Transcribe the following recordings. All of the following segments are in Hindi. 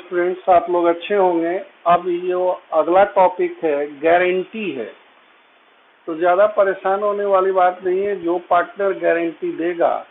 स्टूडेंट्स, आप लोग अच्छे होंगे। अब ये अगला टॉपिक है गारंटी है। तो ज़्यादा परेशान होने वाली बात नहीं है। जो पार्टनर गारंटी देगा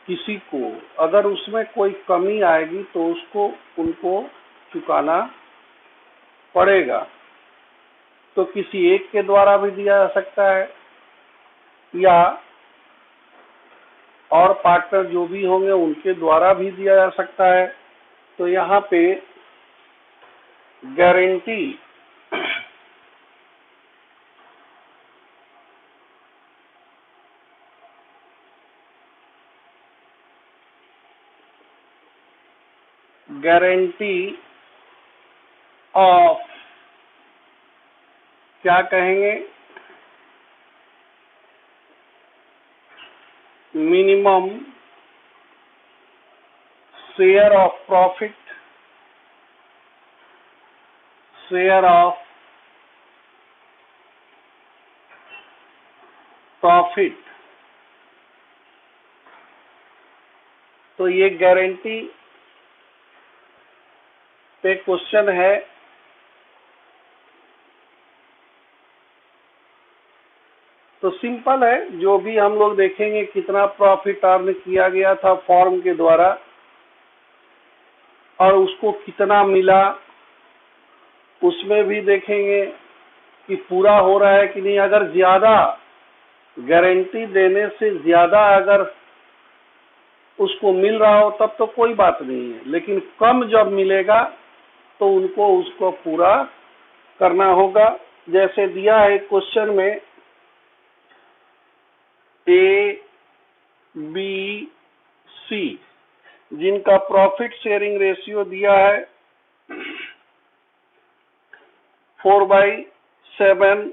किसी को, अगर उसमें कोई कमी आएगी तो उनको चुकाना पड़ेगा। तो किसी एक के द्वारा भी दिया जा सकता है या और पार्टनर जो भी होंगे उनके द्वारा भी दिया जा सकता है। तो यहाँ पे गारंटी ऑफ क्या कहेंगे, मिनिमम शेयर ऑफ प्रॉफिट, तो ये गारंटी पे क्वेश्चन है। तो सिंपल है, जो भी हम लोग देखेंगे कितना प्रॉफिट अर्न किया गया था फॉर्म के द्वारा और उसको कितना मिला, उसमें भी देखेंगे कि पूरा हो रहा है कि नहीं। अगर ज्यादा गारंटी देने से ज्यादा अगर उसको मिल रहा हो तब तो कोई बात नहीं है, लेकिन कम जब मिलेगा तो उनको उसको पूरा करना होगा। जैसे दिया है क्वेश्चन में ए बी सी, जिनका प्रॉफिट शेयरिंग रेशियो दिया है 4/7,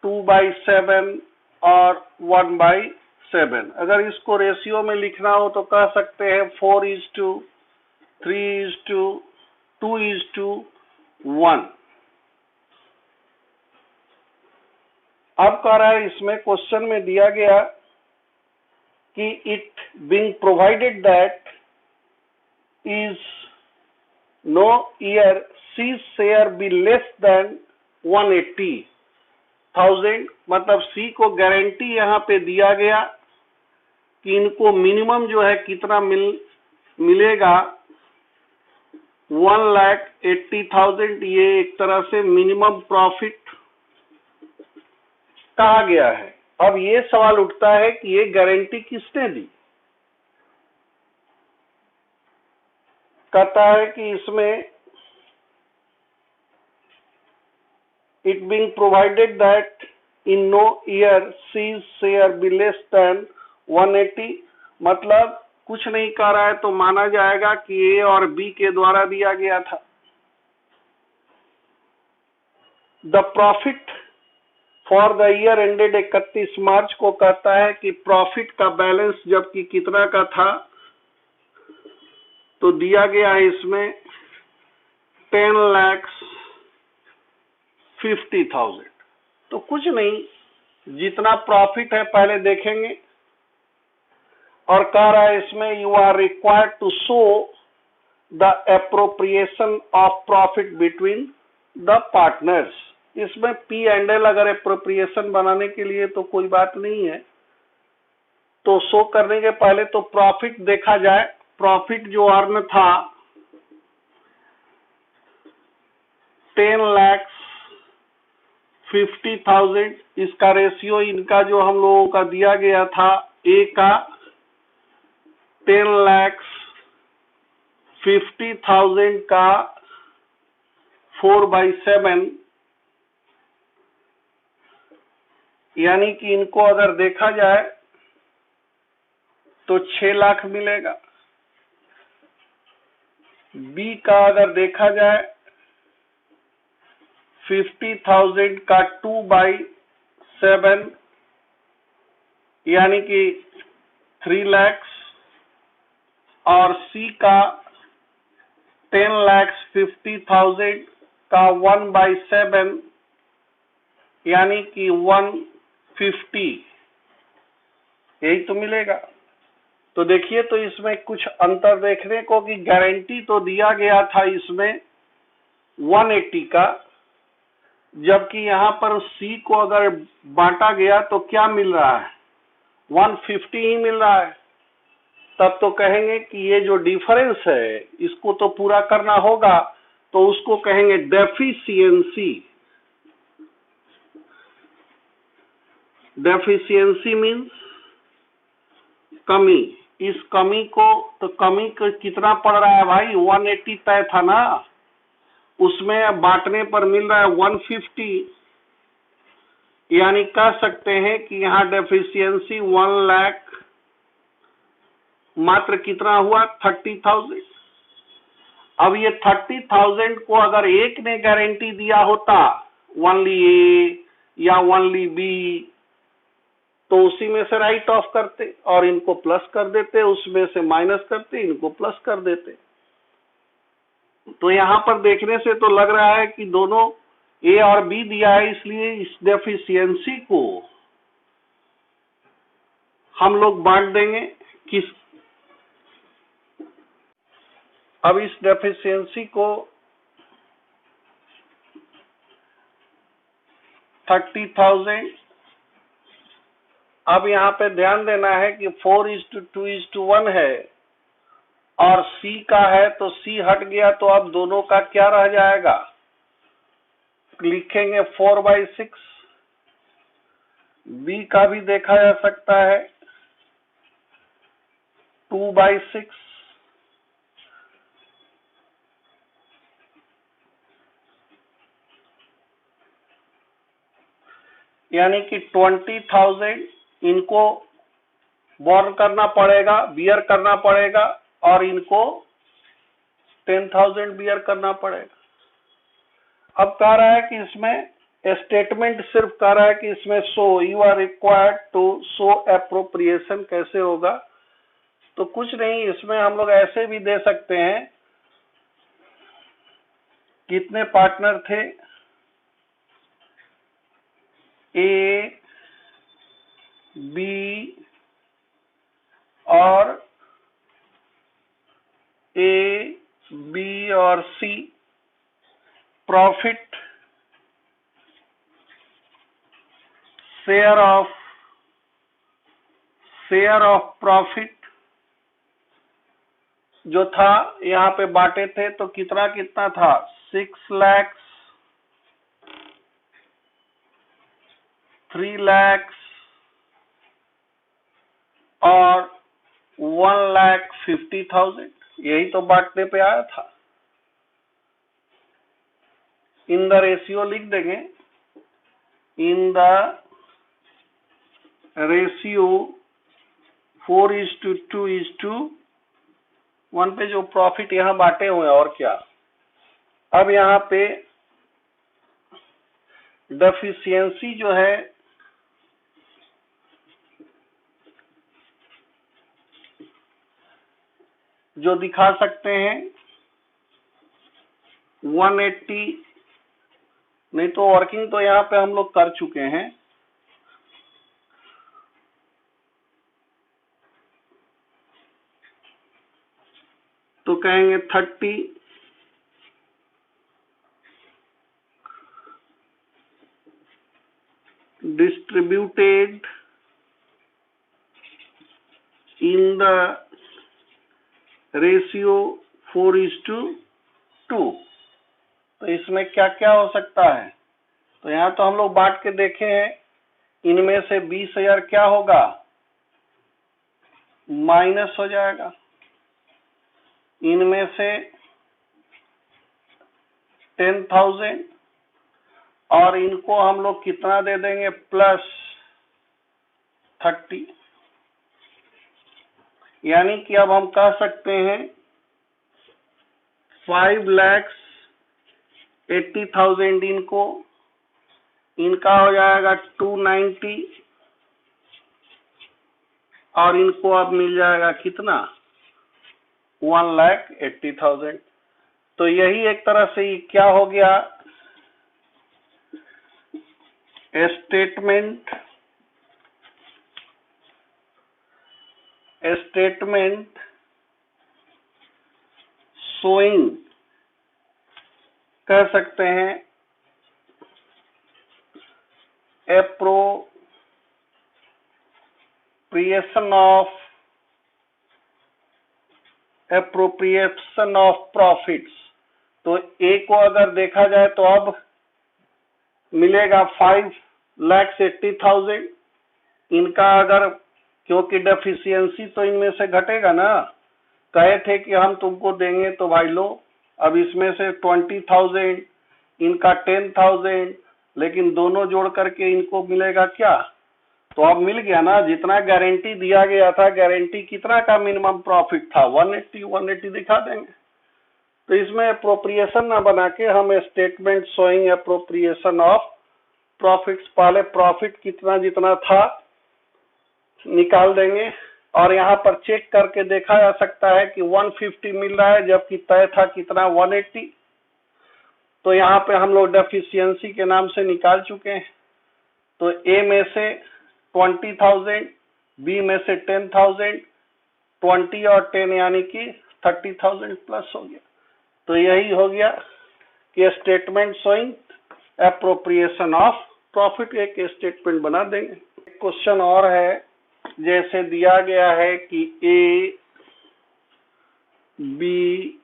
2/7 और 1/7। अगर इसको रेशियो में लिखना हो तो कह सकते हैं 4:3:2:1। अब कह रहा है, इसमें क्वेश्चन में दिया गया कि it being provided that is no year C share be less than 180,000, मतलब सी को गारंटी यहाँ पे दिया गया कि इनको मिनिमम जो है कितना मिलेगा, 1,80,000। ये एक तरह से मिनिमम प्रॉफिट कहा गया है। अब ये सवाल उठता है कि ये गारंटी किसने दी। कहता है कि इसमें it being provided that in no year C share be less than 180, मतलब कुछ नहीं कह रहा है तो माना जाएगा कि ए और बी के द्वारा दिया गया था। The profit for the year ended 31 मार्च को कहता है कि प्रॉफिट का बैलेंस जबकि कितना का था, तो दिया गया है इसमें 10,50,000। तो कुछ नहीं, जितना प्रॉफिट है पहले देखेंगे और कह रहा है इसमें you are required to show the appropriation of profit between the partners. इसमें पी एंड एल अगर एप्रोप्रिएशन बनाने के लिए तो कोई बात नहीं है। तो शो करने के पहले तो प्रॉफिट देखा जाए। प्रॉफिट जो अर्न था 10,50,000, इसका रेशियो इनका जो हम लोगों का दिया गया था ए का 10,50,000 का 4/7, यानी कि इनको अगर देखा जाए तो 6 लाख मिलेगा। बी का अगर देखा जाए 50,000 का 2/7, यानी कि 3 लाख, और सी का 10,50,000 का 1/7, यानी कि 150, यही तो मिलेगा। तो देखिए, तो इसमें कुछ अंतर देखने को कि गारंटी तो दिया गया था इसमें 180 का, जबकि यहाँ पर सी को अगर बांटा गया तो क्या मिल रहा है, 150 ही मिल रहा है। तब तो कहेंगे कि ये जो डिफरेंस है इसको तो पूरा करना होगा, तो उसको कहेंगे डेफिशिएंसी। डेफिशिएंसी मीन्स कमी। इस कमी को, तो कमी को कितना पड़ रहा है भाई, 180 तय था ना, उसमें बांटने पर मिल रहा है 150, यानी कह सकते हैं कि यहाँ डेफिशिएंसी 1 लाख मात्र कितना हुआ, 30,000। अब ये 30,000 को अगर एक ने गारंटी दिया होता, ओनली ए या ओनली बी, तो उसी में से राइट ऑफ करते और इनको प्लस कर देते, उसमें से माइनस करते, इनको प्लस कर देते। तो यहाँ पर देखने से तो लग रहा है कि दोनों ए और बी दिया है, इसलिए इस डेफिशिएंसी को हम लोग बांट देंगे किस, अब इस डेफिशिएंसी को 30,000, अब यहाँ पे ध्यान देना है कि 4:2:1 है और सी का है, तो सी हट गया, तो अब दोनों का क्या रह जाएगा, लिखेंगे 4/6। बी का भी देखा जा सकता है 2/6, यानी कि 20,000 इनको बॉर्न करना पड़ेगा, बियर करना पड़ेगा, और इनको 10,000 बियर करना पड़ेगा। अब कह रहा है कि इसमें स्टेटमेंट सिर्फ कह रहा है कि इसमें show you are required to show appropriation कैसे होगा, तो कुछ नहीं, इसमें हम लोग ऐसे भी दे सकते हैं, कितने पार्टनर थे, ए बी और ए बी और सी, प्रॉफिट शेयर ऑफ प्रॉफिट जो था यहाँ पे बांटे थे, तो कितना कितना था, 6 लाख, 3 लाख और 1,50,000, यही तो बांटने पे आया था। इन द रेशियो लिख देंगे, इन द रेशियो 4:2:1 पे जो प्रॉफिट यहाँ बांटे हुए हैं, और क्या। अब यहाँ पे डेफिशिएंसी जो है जो दिखा सकते हैं 180, नहीं तो वर्किंग तो यहाँ पे हम लोग कर चुके हैं, तो कहेंगे 30 डिस्ट्रीब्यूटेड इन द रेशियो 4:2। तो इसमें क्या क्या हो सकता है, तो यहाँ तो हम लोग बांट के देखे हैं, इनमें से 20,000 क्या होगा, माइनस हो जाएगा, इनमें से 10,000 और इनको हम लोग कितना दे देंगे, +30, यानी कि अब हम कह सकते हैं 5,80,000 इनको, इनका हो जाएगा 290 और इनको अब मिल जाएगा कितना, 1,80,000। तो यही एक तरह से क्या हो गया, स्टेटमेंट स्टेटमेंट शोइंग कह सकते हैं एप्रोप्रिएशन ऑफ प्रॉफिट्स। तो ए को अगर देखा जाए तो अब मिलेगा 5,80,000। इनका अगर, क्योंकि डेफिशिएंसी तो इनमें से घटेगा ना, कहे थे कि हम तुमको देंगे तो भाई लो, अब इसमें से 20,000, इनका 10,000, लेकिन दोनों जोड़ करके इनको मिलेगा क्या? तो अब मिल गया ना, जितना गारंटी दिया गया था, गारंटी कितना का मिनिमम प्रॉफिट था, 180 दिखा देंगे। तो इसमें अप्रोप्रिएशन ना बना के हम statement showing appropriation of profits, पहले प्रॉफिट कितना जितना था निकाल देंगे, और यहाँ पर चेक करके देखा जा सकता है कि 150 मिल रहा है, जबकि तय था कितना, 180। तो यहाँ पे हम लोग डेफिशिएंसी के नाम से निकाल चुके हैं। तो ए में से 20,000, बी में से 10,000, 20 और 10 यानी कि 30,000 प्लस हो गया। तो यही हो गया कि statement showing appropriation of profit, एक स्टेटमेंट बना देंगे। क्वेश्चन और है, जैसे दिया गया है कि ए, बी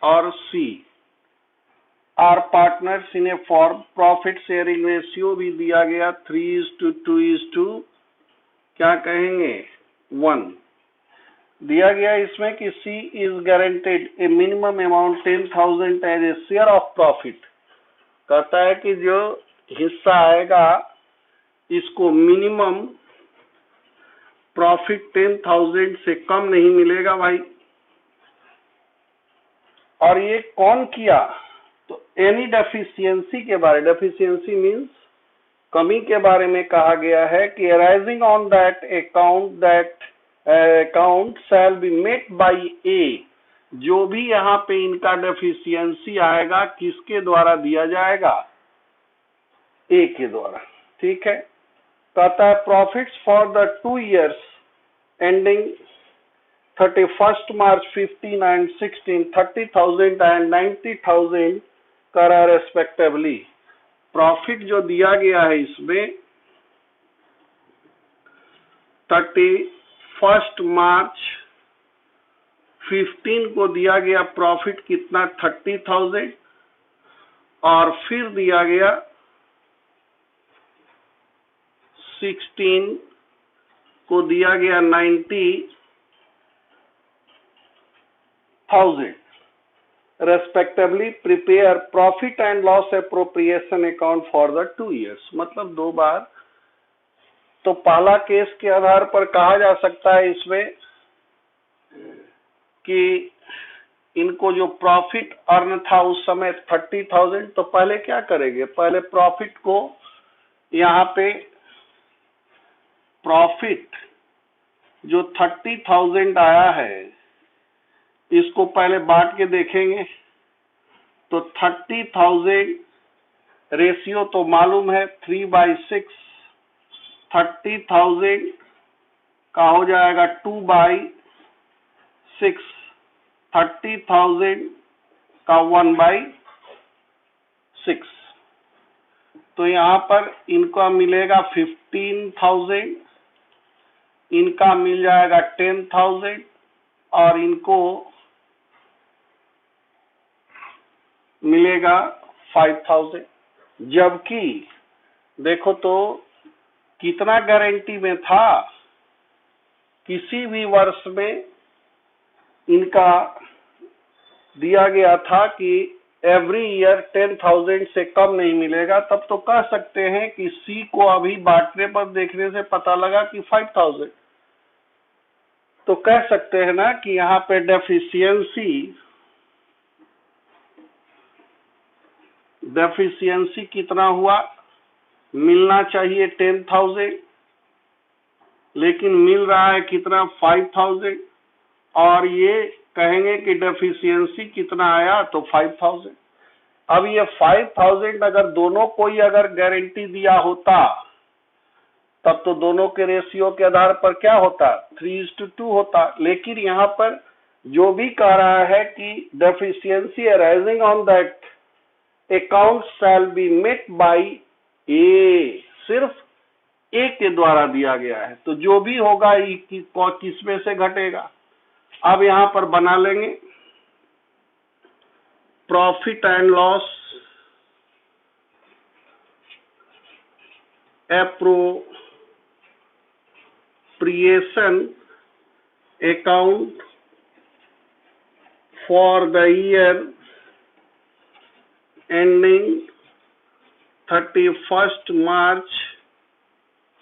और C are partners in a firm, profit sharing ratio भी दिया गया 3:2 क्या कहेंगे 1 दिया गया। इसमें कि C is guaranteed a minimum amount 10,000 as a share of profit. कहता है कि जो हिस्सा आएगा इसको मिनिमम प्रॉफिट 10,000 से कम नहीं मिलेगा भाई। और ये कौन किया? तो एनी डेफिशिएंसी के बारे, डेफिशिएंसी मींस कमी के बारे में कहा गया है कि arising on that account shall be met by A. जो भी यहाँ पे इनका डेफिशिएंसी आएगा किसके द्वारा दिया जाएगा? ए के द्वारा। ठीक है, कहता है profits for the 2 years ending 31st March 15 and 16, 30,000 and 90,000 करा रेस्पेक्टिवली। प्रॉफिट जो दिया गया है इसमें 31st March 15 को दिया गया प्रॉफिट कितना 30,000, और फिर दिया गया 16 को दिया गया 90,000 respectively. Prepare profit and loss appropriation account for the 2 years, मतलब 2 बार। तो पहला केस के आधार पर कहा जा सकता है इसमें कि इनको जो प्रॉफिट अर्न था उस समय 30,000, तो पहले क्या करेंगे? पहले प्रॉफिट को यहाँ पे प्रॉफिट जो 30,000 आया है इसको पहले बांट के देखेंगे। तो 30,000 रेशियो तो मालूम है 3/6, 30,000 का हो जाएगा 2/6, 30,000 का 1/6। तो यहाँ पर इनका मिलेगा 15,000, इनका मिल जाएगा 10,000 और इनको मिलेगा 5,000। जबकि देखो तो कितना गारंटी में था, किसी भी वर्ष में इनका दिया गया था कि एवरी ईयर 10,000 से कम नहीं मिलेगा। तब तो कह सकते हैं कि सी को अभी बांटने पर देखने से पता लगा कि 5,000। तो कह सकते हैं ना कि यहाँ पे डेफिशिएंसी कितना हुआ? मिलना चाहिए 10,000, लेकिन मिल रहा है कितना 5,000, और ये कहेंगे कि डेफिशिएंसी कितना आया तो 5,000। अब ये 5,000 अगर दोनों कोई अगर गारंटी दिया होता तब तो दोनों के रेशियो के आधार पर क्या होता, 3:2 होता। लेकिन यहाँ पर जो भी कह रहा है कि deficiency arising on that account shall be met by A, सिर्फ ए के द्वारा दिया गया है, तो जो भी होगा किस में से घटेगा। अब यहाँ पर बना लेंगे profit and loss appropriation account for the year ending 31st March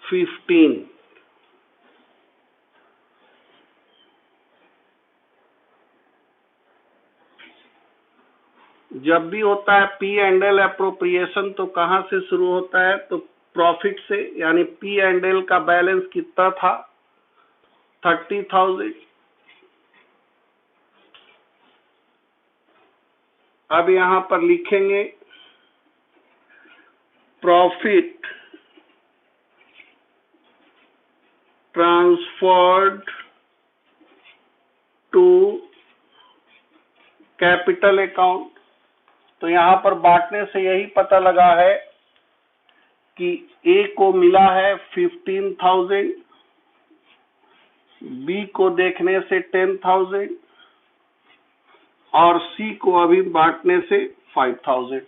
15। जब भी होता है पी एंड एल एप्रोप्रिएशन तो कहां से शुरू होता है, तो प्रॉफिट से, यानी पी एंड एल का बैलेंस कितना था, 30,000। अब यहां पर लिखेंगे profit transferred to capital account. तो यहां पर बांटने से यही पता लगा है कि ए को मिला है 15,000, बी को देखने से 10,000 और सी को अभी बांटने से 5,000।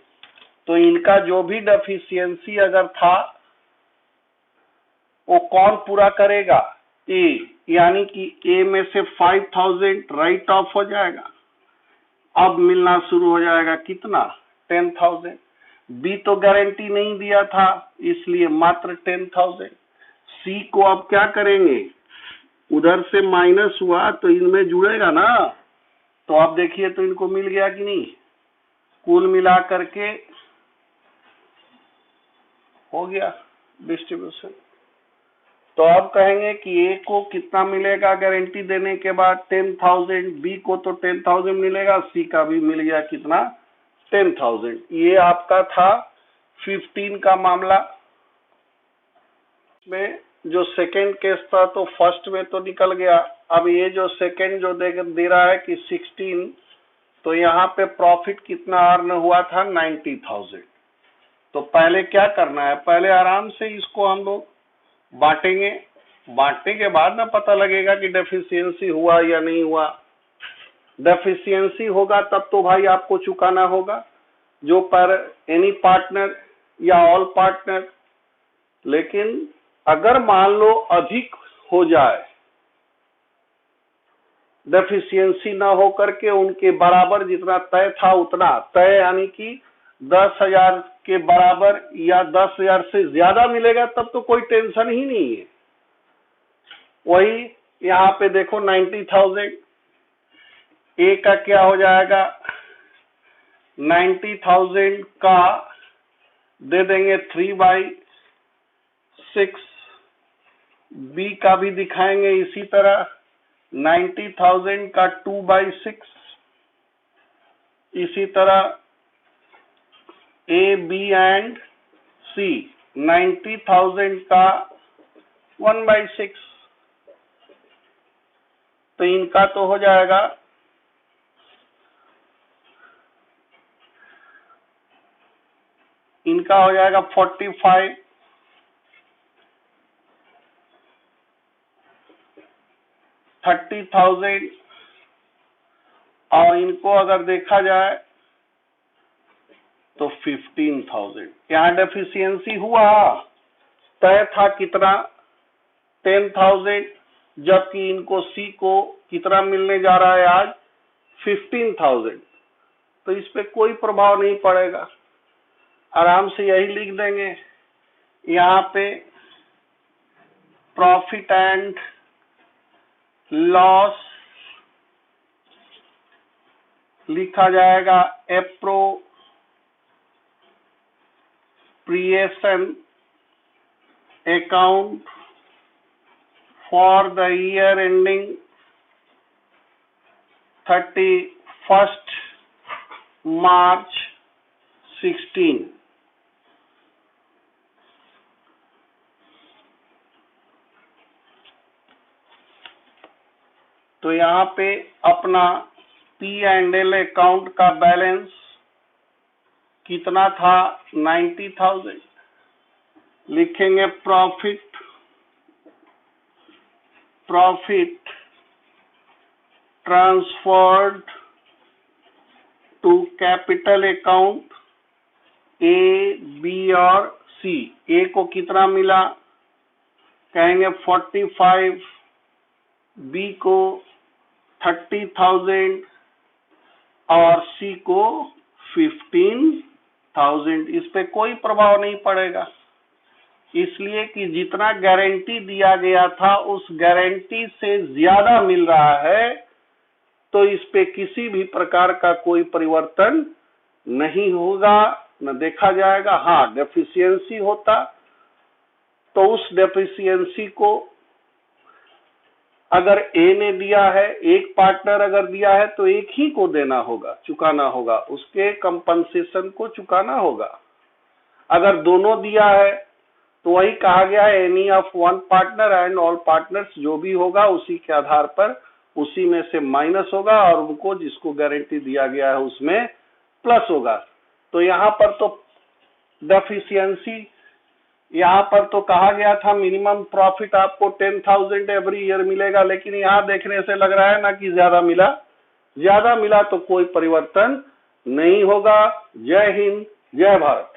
तो इनका जो भी डेफिशिएंसी अगर था वो कौन पूरा करेगा, ए, यानी कि ए में से 5,000 राइट ऑफ हो जाएगा। अब मिलना शुरू हो जाएगा कितना, 10,000। बी तो गारंटी नहीं दिया था इसलिए मात्र 10,000। सी को अब क्या करेंगे, उधर से माइनस हुआ तो इनमें जुड़ेगा ना, तो आप देखिए तो इनको मिल गया कि नहीं, कुल मिला करके हो गया डिस्ट्रीब्यूशन। तो अब कहेंगे कि ए को कितना मिलेगा गारंटी देने के बाद, 10,000, बी को तो 10,000 मिलेगा, सी का भी मिल गया कितना, 10,000। ये आपका था 15 का मामला में। जो सेकेंड केस था तो फर्स्ट में तो निकल गया। अब ये जो सेकेंड जो दे रहा है कि 16, तो यहाँ पे प्रॉफिट कितना अर्न हुआ था, 90,000। तो पहले क्या करना है, पहले आराम से इसको हम लोग बांटेंगे, बांटने के बाद ना पता लगेगा कि डेफिशिएंसी हुआ या नहीं हुआ। डेफिशिएंसी होगा तब तो भाई आपको चुकाना होगा, जो पर एनी पार्टनर या ऑल पार्टनर। लेकिन अगर मान लो अधिक हो जाए, डेफिशिएंसी ना हो करके उनके बराबर जितना तय था उतना तय, यानी कि 10,000 के बराबर या 10,000 से ज्यादा मिलेगा, तब तो कोई टेंशन ही नहीं है। वही यहाँ पे देखो 90,000, ए का क्या हो जाएगा, 90,000 का दे देंगे 3/6, बी का भी दिखाएंगे इसी तरह 90,000 का 2/6, इसी तरह ए, बी एंड सी 90,000 का 1/6। तो इनका तो हो जाएगा इनका हो जाएगा 45, 30,000। और इनको अगर देखा जाए तो 15,000। यहाँ डेफिशिएंसी हुआ, तय था कितना, 10,000, जबकि इनको सी को कितना मिलने जा रहा है आज, 15,000। तो इस पे कोई प्रभाव नहीं पड़ेगा, आराम से यही लिख देंगे। यहाँ पे प्रॉफिट एंड लॉस लिखा जाएगा appropriation account for the year ending 31st March 16। तो यहाँ पे अपना P&L अकाउंट का बैलेंस कितना था? 90,000। लिखेंगे profit transferred to capital account A, B और सी। ए को कितना मिला? कहेंगे 45, बी को 30,000 और सी को 15,000। इस पे कोई प्रभाव नहीं पड़ेगा, इसलिए कि जितना गारंटी दिया गया था उस गारंटी से ज्यादा मिल रहा है, तो इस पे किसी भी प्रकार का कोई परिवर्तन नहीं होगा, न देखा जाएगा। हाँ, डेफिशिएंसी होता तो उस डेफिशिएंसी को अगर ए ने दिया है, एक पार्टनर अगर दिया है तो एक ही को देना होगा, चुकाना होगा, उसके कंपनसेशन को चुकाना होगा। अगर दोनों दिया है तो वही कहा गया है, any of one partner and all partners, जो भी होगा उसी के आधार पर उसी में से माइनस होगा और उनको जिसको गारंटी दिया गया है उसमें प्लस होगा। तो यहाँ पर तो डेफिशिएंसी, यहाँ पर तो कहा गया था मिनिमम प्रॉफिट आपको 10,000 एवरी ईयर मिलेगा, लेकिन यहाँ देखने से लग रहा है ना कि ज्यादा मिला तो कोई परिवर्तन नहीं होगा। जय हिंद, जय भारत।